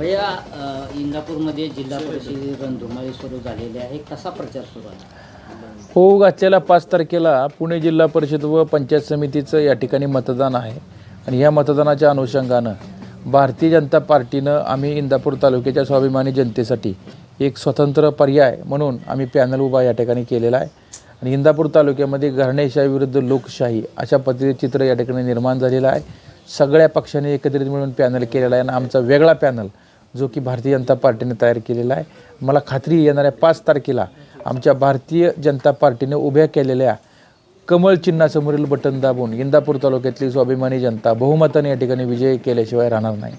भैया इंदापूरमध्ये जिल्हा परिषद रणधुमाळी सुरू झालेली आहे. कसा प्रचार सुरू आहे? हो, घातलेला 5 तारखेला पुणे जिल्हा परिषद व पंचायत समितीचं या ठिकाणी मतदान आहे आणि या मतदानाच्या अनुषंगानं भारतीय जनता पार्टीनं आम्ही इंदापूर तालुक्याच्या स्वाभिमानी जनतेसाठी एक स्वतंत्र पर्याय म्हणून आम्ही पॅनल उभा या ठिकाणी केलेला आहे आणि इंदापूर तालुक्यामध्ये घराणेशाही विरुद्ध लोकशाही अशा पद्धतीचे चित्र या ठिकाणी निर्माण झालेलं आहे. सगळ्या पक्षांनी एकत्रित मिळून पॅनल केलेला आहे आणि आमचा वेगळा पॅनल जो की भारतीय जनता पार्टीने तयार केलेला आहे. मला खात्री येणाऱ्या 5 तारखेला आमच्या भारतीय जनता पार्टीने उभ्या केलेल्या कमळ चिन्हासमोरील बटन दाबून इंदापूर तालुक्यातली स्वाभिमानी जनता बहुमताने या ठिकाणी विजय केल्याशिवाय राहणार नाही.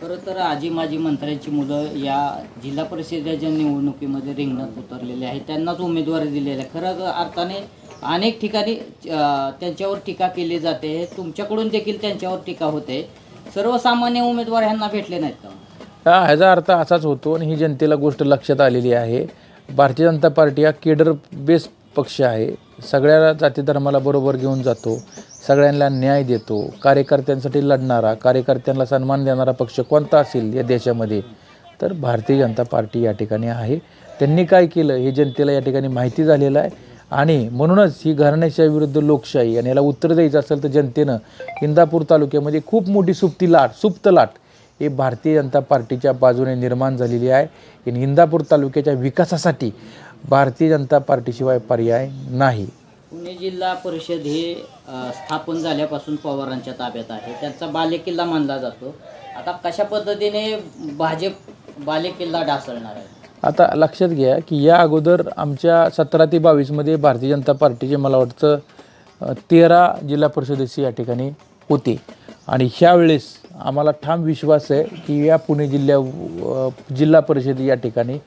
खरं तर आजी माजी मंत्र्यांची मुलं या जिल्हा परिषदेच्या निवडणुकीमध्ये रिंगणात उतरलेले आहेत. त्यांनाच उमेदवारी दिलेली आहे. खरं अर्थाने अनेक ठिकाणी त्यांच्यावर टीका केली जाते. तुमच्याकडून देखील त्यांच्यावर टीका होते. सर्वसामान्य उमेदवार ह्यांना भेटले नाहीत का? ह्याचा अर्थ असाच होतो आणि ही जनतेला गोष्ट लक्षात आलेली आहे. भारतीय जनता पार्टी हा केडर बेस पक्ष आहे. सगळ्या जाती धर्माला बरोबर घेऊन जातो, सगळ्यांना न्याय देतो, कार्यकर्त्यांसाठी लढणारा, कार्यकर्त्यांना सन्मान देणारा पक्ष कोणता असेल या देशामध्ये तर भारतीय जनता पार्टी या ठिकाणी आहे. त्यांनी काय केलं हे जनतेला या ठिकाणी माहिती झालेलं आहे आणि म्हणूनच ही घराणेशाही विरुद्ध लोकशाही आणि याला उत्तर द्यायचं असेल तर जनतेनं इंदापूर तालुक्यामध्ये खूप मोठी सुप्त लाट ही भारतीय जनता पार्टीच्या बाजूने निर्माण झालेली आहे. इंदापूर तालुक्याच्या विकासासाठी भारतीय जनता पार्टीशिवाय पर्याय नाही. पुणे जिल्हा परिषद हे स्थापन झाल्यापासून पवारांच्या ताब्यात आहे. त्यांचा बालेकिल्ला मानला जातो. आता कशा पद्धतीने भाजप बालेकिल्ला ढासळणार आहे? आता लक्षात घ्या की या अगोदर आमच्या 17 ते 22मध्ये भारतीय जनता पार्टीचे मला वाटतं 13 जिल्हा परिषदेचे या ठिकाणी होते आणि ह्यावेळेस आम्हाला ठाम विश्वास आहे की या पुणे जिल्हा परिषद या ठिकाणी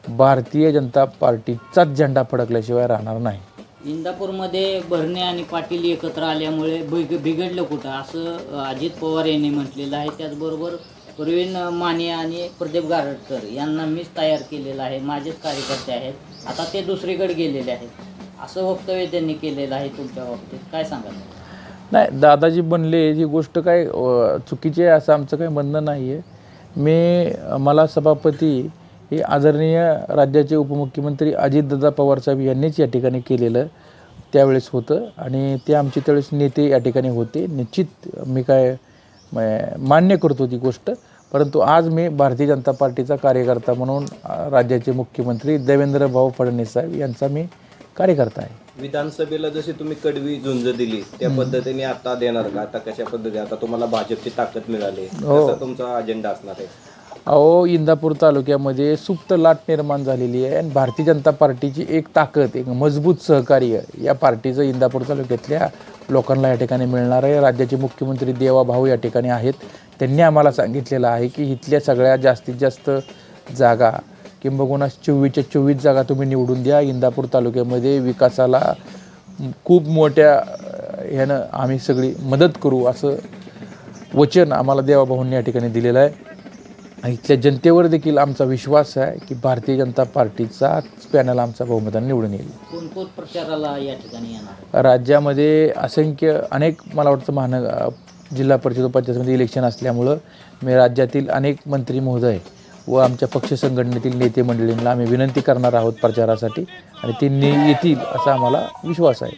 भारतीय जनता पार्टीचाच झेंडा फडकल्याशिवाय राहणार नाही. इंदापूरमध्ये भरणे आणि पाटील एकत्र आल्यामुळे बिघडलं कुठं असं अजित पवार यांनी म्हटलेलं आहे. त्याचबरोबर प्रवीण माने आणि प्रदीप गारटकर यांना मीच तयार केलेलं आहे, माझेच कार्यकर्ते आहेत, आता ते दुसरीकडे गेलेले आहेत असं वक्तव्य त्यांनी केलेलं आहे. तुमच्या बाबतीत काय सांगाल? नाही, दादाजी बनले ही गोष्ट काय चुकीची आहे असं आमचं काही म्हणणं नाही आहे. मला सभापती हे आदरणीय राज्याचे उपमुख्यमंत्री अजितदादा पवारसाहेब यांनीच या ठिकाणी केलेलं त्यावेळेस होतं आणि ते आमचे त्यावेळेस नेते या ठिकाणी होते. निश्चित मी काय मान्य करतो ती गोष्ट, परंतु आज मी भारतीय जनता पार्टीचा कार्यकर्ता म्हणून राज्याचे मुख्यमंत्री देवेंद्र भाऊ फडणवीस साहेब यांचा मी कार्यकर्ता आहे. विधानसभेला जशी तुम्ही कडवी झुंज दिली त्या पद्धतीने आता देणार का? आता कशा पद्धतीने आता तुम्हाला भाजपची ताकद मिळाली, कसा तुमचा अजेंडा असणार आहे? इंदापूर तालुक्यामध्ये सुप्त लाट निर्माण झालेली आहे आणि भारतीय जनता पार्टीची एक ताकद, एक मजबूत सहकार्य या पार्टीचं इंदापूर तालुक्यातल्या लोकांना या ठिकाणी मिळणार आहे. राज्याचे मुख्यमंत्री देवा भाऊ या ठिकाणी आहेत. त्यांनी आम्हाला सांगितलेलं आहे की इथल्या सगळ्या जास्तीत जास्त जागा किंबहुना 24च्या 24 जागा तुम्ही निवडून द्या. इंदापूर तालुक्यामध्ये विकासाला खूप मोठ्या ह्यानं आम्ही सगळी मदत करू असं वचन आम्हाला देवाभाऊंनी या ठिकाणी दिलेलं आहे. इथल्या जनतेवर देखील आमचा विश्वास आहे की भारतीय जनता पार्टीचा पॅनल आमचा बहुमताने निवडून येईल. कोण प्रचाराला या ठिकाणी येणार? राज्यामध्ये अनेक मला वाटतं जिल्हा परिषद पंचायतमध्ये इलेक्शन असल्यामुळं मी राज्यातील अनेक मंत्री महोदय व आमच्या पक्ष संघटनेतील नेते मंडळींना आम्ही विनंती करणार आहोत प्रचारासाठी आणि ते येतील असा आम्हाला विश्वास आहे.